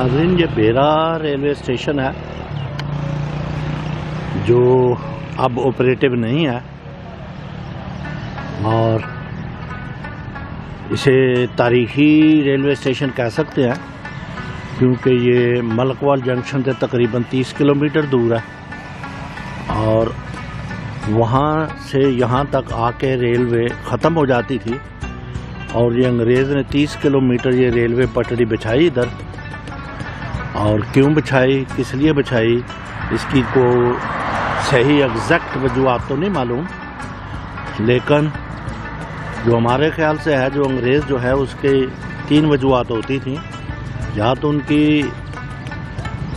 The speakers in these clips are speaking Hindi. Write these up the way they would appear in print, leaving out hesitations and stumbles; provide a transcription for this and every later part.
नाज़रीन, ये बेरा रेलवे स्टेशन है जो अब ऑपरेटिव नहीं है और इसे तारीखी रेलवे स्टेशन कह सकते हैं क्योंकि ये मलकवाल जंक्शन से तकरीबन 30 किलोमीटर दूर है और वहाँ से यहाँ तक आके रेलवे ख़त्म हो जाती थी और ये अंग्रेज़ ने 30 किलोमीटर ये रेलवे पटड़ी बिछाई इधर। और क्यों बिछाई, किस लिए बिछाई, इसकी को सही एग्जैक्ट वजूहत तो नहीं मालूम, लेकिन जो हमारे ख्याल से है, जो अंग्रेज़ जो है उसके 3 वजूहत होती थी। या तो उनकी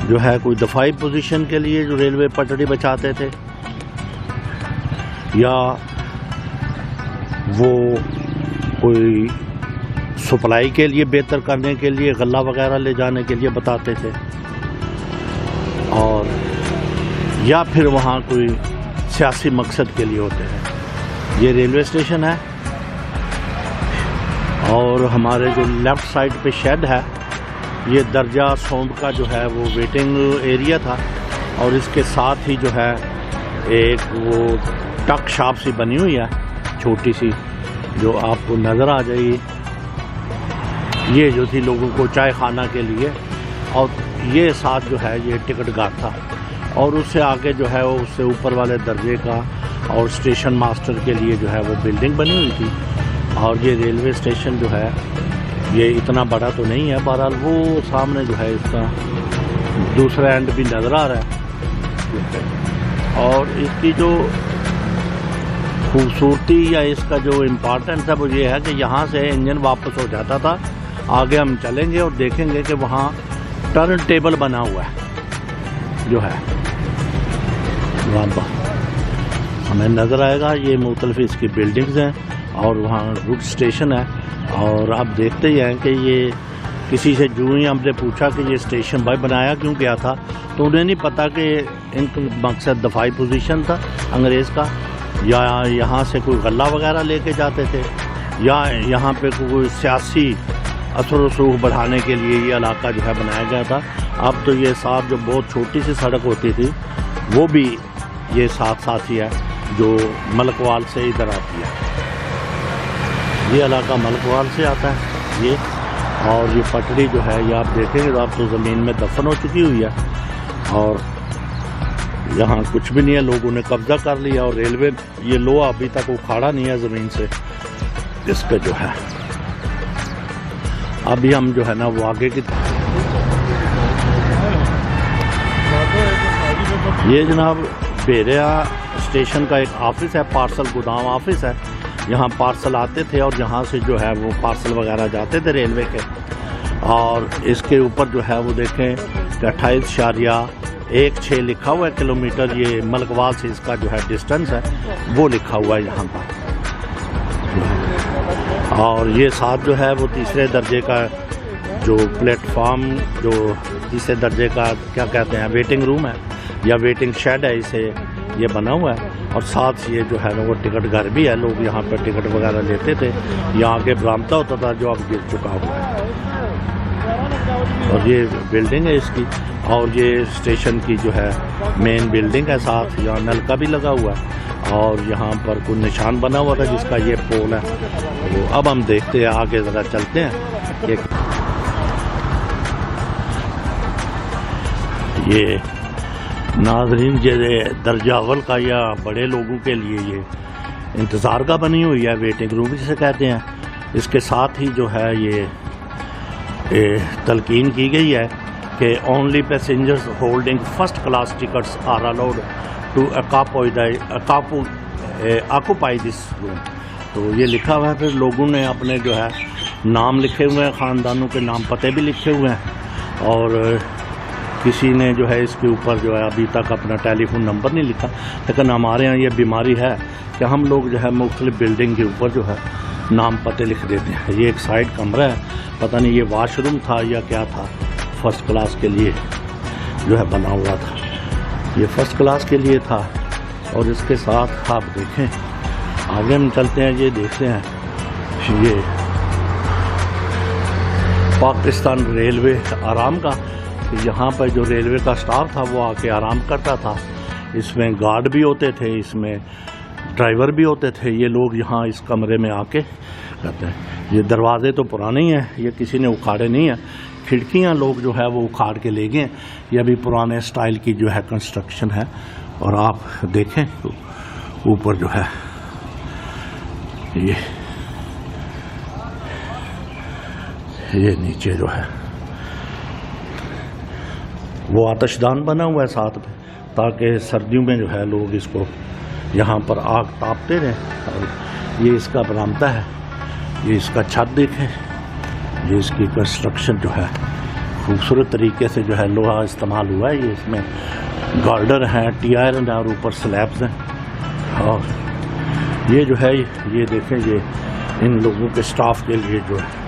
जो है कोई दफाई पोजीशन के लिए जो रेलवे पटड़ी बचाते थे, या वो कोई सप्लाई के लिए बेहतर करने के लिए गल्ला वगैरह ले जाने के लिए बताते थे, और या फिर वहाँ कोई सियासी मकसद के लिए होते हैं। ये रेलवे स्टेशन है और हमारे जो लेफ़्ट साइड पे शेड है, ये दर्जा सौंप का जो है वो वेटिंग एरिया था और इसके साथ ही जो है एक वो टक शॉप सी बनी हुई है छोटी सी, जो आपको नज़र आ जाएगी। ये जो थी लोगों को चाय खाना के लिए, और ये साथ जो है ये टिकट घर था, और उससे आगे जो है वो उससे ऊपर वाले दर्जे का और स्टेशन मास्टर के लिए जो है वो बिल्डिंग बनी हुई थी। और ये रेलवे स्टेशन जो है ये इतना बड़ा तो नहीं है, बहरहाल वो सामने जो है इसका दूसरा एंड भी नज़र आ रहा है। और इसकी जो खूबसूरती या इसका जो इम्पोर्टेंस है वो ये है कि यहाँ से इंजन वापस हो जाता था। आगे हम चलेंगे और देखेंगे कि वहाँ टर्न टेबल बना हुआ है जो है, वहाँ हमें नज़र आएगा। ये मुख्तलिफ इसकी बिल्डिंग्स हैं और वहाँ रूट स्टेशन है। और आप देखते ही हैं कि ये किसी से जो ही हमने पूछा कि ये स्टेशन भाई बनाया क्यों गया था, तो उन्हें नहीं पता कि इनका मकसद दफाई पोजीशन था अंग्रेज़ का, या यहाँ से कोई गल्ला वगैरह लेके जाते थे, या यहाँ पे कोई सियासी असर रसूख बढ़ाने के लिए ये इलाका जो है बनाया गया था। अब तो ये साथ जो बहुत छोटी सी सड़क होती थी वो भी ये साथ ही है जो मलकवाल से इधर आती है। ये इलाका मलकवाल से आता है ये, और ये पटड़ी जो है ये आप देखेंगे तो आप तो ज़मीन में दफन हो चुकी हुई है और यहाँ कुछ भी नहीं है, लोगों ने कब्जा कर लिया। और रेलवे ये लोहा अभी तक उखाड़ा नहीं है ज़मीन से इसका जो है। अभी हम जो है ना वो आगे की, ये जनाब बेरा स्टेशन का एक ऑफिस है, पार्सल गोदाम ऑफिस है। यहाँ पार्सल आते थे और यहाँ से जो है वो पार्सल वगैरह जाते थे रेलवे के। और इसके ऊपर जो है वो देखें 28.16 लिखा हुआ है किलोमीटर, ये मलकवाल से इसका जो है डिस्टेंस है वो लिखा हुआ है यहाँ पर। और ये साथ जो है वो तीसरे दर्जे का जो प्लेटफॉर्म, जो तीसरे दर्जे का क्या कहते हैं, वेटिंग रूम है या वेटिंग शेड है, इसे ये बना हुआ है। और साथ ये जो है ना वो टिकट घर भी है, लोग यहाँ पर टिकट वगैरह लेते थे। यहाँ आगे बरामदा होता था जो अब गिर चुका हुआ है। और ये बिल्डिंग है इसकी, और ये स्टेशन की जो है मेन बिल्डिंग है। साथ यहाँ नलका भी लगा हुआ है और यहाँ पर कोई निशान बना हुआ था जिसका ये पोल है। तो अब हम देखते हैं, आगे ज़रा चलते हैं। ये नाज़रीन ये दर्जा अव्वल का या बड़े लोगों के लिए ये इंतज़ार का बनी हुई है, वेटिंग रूम जिसे कहते हैं। इसके साथ ही जो है ये तलकीन की गई है कि only passengers holding first class tickets are allowed to occupy this room. तो ये लिखा हुआ है। फिर लोगों ने अपने जो है नाम लिखे हुए हैं, ख़ानदानों के नाम पते भी लिखे हुए हैं, और किसी ने जो है इसके ऊपर जो है अभी तक अपना टेलीफोन नंबर नहीं लिखा। लेकिन हमारे यहाँ ये बीमारी है कि हम लोग जो है मुख्तलिफ बिल्डिंग के ऊपर जो है नाम पते लिख देते हैं। ये एक साइड कमरा है, पता नहीं ये वाशरूम था या क्या था, फर्स्ट क्लास के लिए जो है बना हुआ था, ये फर्स्ट क्लास के लिए था। और इसके साथ आप देखें, आगे हम चलते हैं, ये देखते हैं, ये पाकिस्तान रेलवे आराम का। यहाँ पर जो रेलवे का स्टाफ था वो आके आराम करता था। इसमें गार्ड भी होते थे, इसमें ड्राइवर भी होते थे। ये लोग यहाँ इस कमरे में आके रहते हैं। ये दरवाजे तो पुराने ही हैं, ये किसी ने उखाड़े नहीं हैं। खिड़कियाँ लोग जो है वो उखाड़ के ले गए। ये अभी पुराने स्टाइल की जो है कंस्ट्रक्शन है। और आप देखें तो ऊपर जो है ये नीचे जो है वो आतिशदान बना हुआ है साथ में, ताकि सर्दियों में जो है लोग इसको यहाँ पर आग तापते रहें। और ये इसका बरामदा है, ये इसका छत देखें, ये इसकी कंस्ट्रक्शन जो है खूबसूरत तरीके से जो है लोहा इस्तेमाल हुआ है। ये इसमें गार्डर हैं, टी आयरन है और ऊपर स्लैब्स हैं। और ये जो है ये देखें, ये इन लोगों के स्टाफ के लिए जो है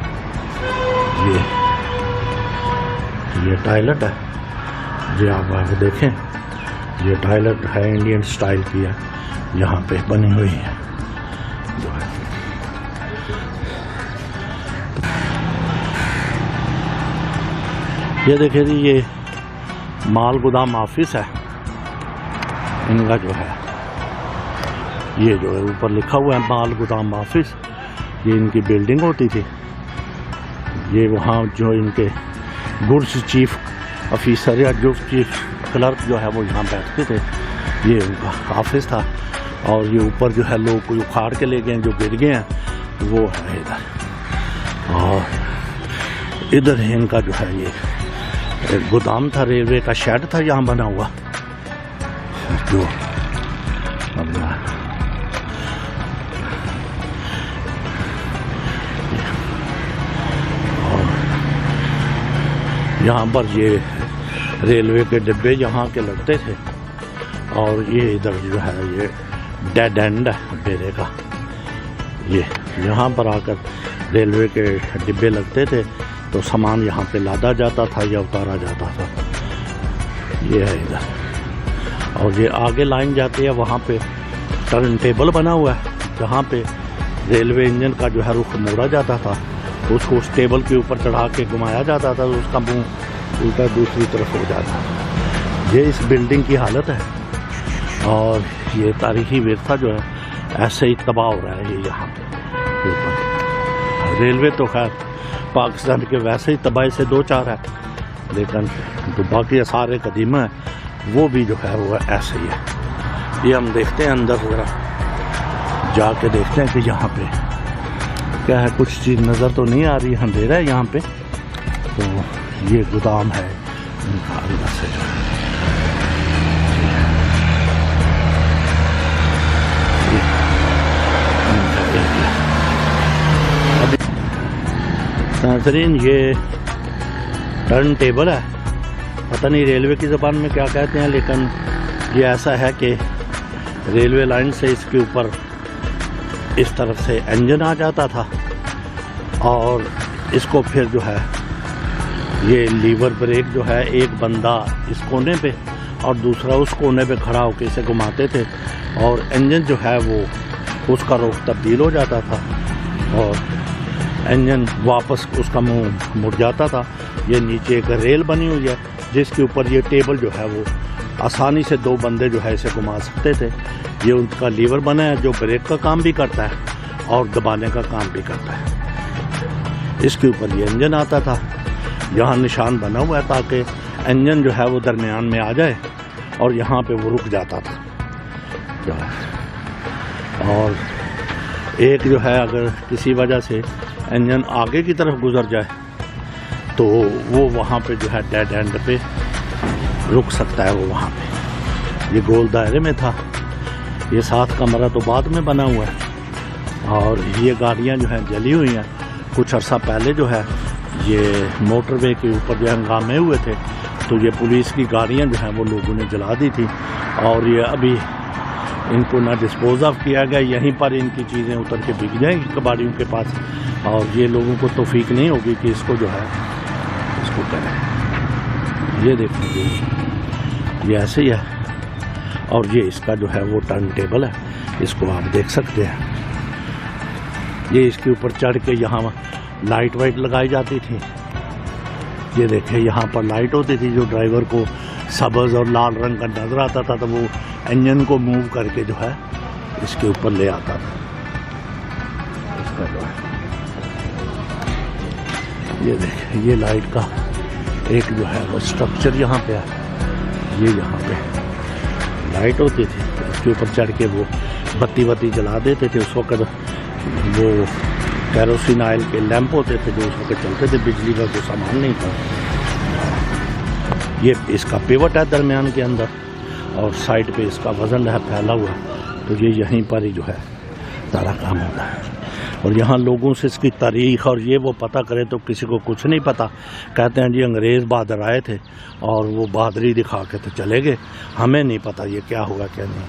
ये टॉयलेट है। ये आप आगे देखें, ये टॉयलेट है इंडियन स्टाइल की है, यहाँ पे बनी हुई है जो है। ये देखिए जी, ये माल गोदाम ऑफिस है इनका जो है। ये जो है ऊपर लिखा हुआ है माल गोदाम ऑफिस। ये इनकी बिल्डिंग होती थी। ये वहाँ जो इनके गुड्स चीफ ऑफिसर या जो चीफ क्लर्क जो है वो यहाँ बैठते थे। ये उनका ऑफिस था। और ये ऊपर जो है लोग कोई उखाड़ के ले गए, जो गिर गए हैं वो है इधर। और इधर इनका जो है ये एक गोदाम था, रेलवे का शेड था यहाँ बना हुआ जो अपना यहाँ पर ये रेलवे के डिब्बे यहाँ के लगते थे। और ये इधर जो है ये डेड एंड है बेरे का। ये यहाँ पर आकर रेलवे के डिब्बे लगते थे तो सामान यहाँ पे लादा जाता था या उतारा जाता था। ये है इधर। और ये आगे लाइन जाती है, वहाँ पे टर्न टेबल बना हुआ है जहाँ पे रेलवे इंजन का जो है रुख मोड़ा जाता था। उसको उस टेबल के ऊपर चढ़ा के घुमाया जाता था तो उसका मुंह उल्टा दूसरी तरफ हो जाता। ये इस बिल्डिंग की हालत है। और ये तारीखी विरसा जो है ऐसे ही तबाह हो रहा है। ये यहाँ पे ऊपर रेलवे तो खैर पाकिस्तान के वैसे ही तबाही से दो चार है, लेकिन जो बाकी सारे कदीम है वो भी जो है वो ऐसे ही है। ये हम देखते हैं अंदर ज़रा जाके देखते हैं कि यहाँ पे क्या है। कुछ चीज़ नज़र तो नहीं आ रही, अंधेरा है यहाँ पे। तो ये गोदाम है इनका अंदर से जो नाज़रीन, ये टर्न टेबल है। पता नहीं रेलवे की ज़बान में क्या कहते हैं, लेकिन ये ऐसा है कि रेलवे लाइन से इसके ऊपर इस तरफ से इंजन आ जाता था और इसको फिर जो है ये लीवर ब्रेक जो है एक बंदा इस कोने पे और दूसरा उस कोने पे खड़ा होकर इसे घुमाते थे और इंजन जो है वो उसका रुख तब्दील हो जाता था और इंजन वापस उसका मुंह मुड़ जाता था। ये नीचे एक रेल बनी हुई है जिसके ऊपर ये टेबल जो है वो आसानी से दो बंदे जो है इसे घुमा सकते थे। ये उनका लीवर बना है जो ब्रेक का काम भी करता है और दबाने का काम भी करता है। इसके ऊपर ये इंजन आता था, यहाँ निशान बना हुआ है ताकि इंजन जो है वो दरमियान में आ जाए और यहाँ पे वो रुक जाता था। और एक जो है अगर किसी वजह से इंजन आगे की तरफ गुजर जाए तो वो वहाँ पे जो है डेड एंड पे रुक सकता है। वो वहाँ पे ये गोल दायरे में था। ये 7 कमरा तो बाद में बना हुआ है। और ये गाड़ियाँ जो हैं जली हुई हैं। कुछ अर्सा पहले जो है ये मोटरवे के ऊपर जो हंगामे हुए थे तो ये पुलिस की गाड़ियाँ जो हैं वो लोगों ने जला दी थी और ये अभी इनको ना डिस्पोज ऑफ किया गया। यहीं पर इनकी चीज़ें उतर के बिक जाएंगी कबाड़ियों के पास और ये लोगों को तौफीक नहीं होगी कि इसको जो है इसको करें। ये देखिए ये ऐसे ही है। और ये इसका जो है वो टर्न टेबल है, इसको आप देख सकते हैं। ये इसके ऊपर चढ़ के यहाँ लाइट वाइट लगाई जाती थी ये देखिए यहाँ पर लाइट होती थी जो ड्राइवर को सब्ज और लाल रंग का नजर आता था, तो वो इंजन को मूव करके जो है इसके ऊपर ले आता था। इसका जो है ये देखिए, ये लाइट का एक जो है वो स्ट्रक्चर यहाँ पे है। ये यहाँ पे लाइट होती थी, इसके ऊपर चढ़ के वो बत्ती जला देते थे। उस वक्त वो कैरोसिन ऑयल के लैंप होते थे जो उस वक्त चलते थे, बिजली का कोई सामान नहीं था। ये इसका पिवट है दरमियान के अंदर, और साइड पे इसका वजन है फैला हुआ, तो ये यहीं पर ही जो है सारा काम होता है। और यहाँ लोगों से इसकी तारीख और ये वो पता करे तो किसी को कुछ नहीं पता। कहते हैं जी अंग्रेज़ बहादुर आए थे और वो बहादुरी दिखा के तो चले गए, हमें नहीं पता ये क्या होगा क्या नहीं।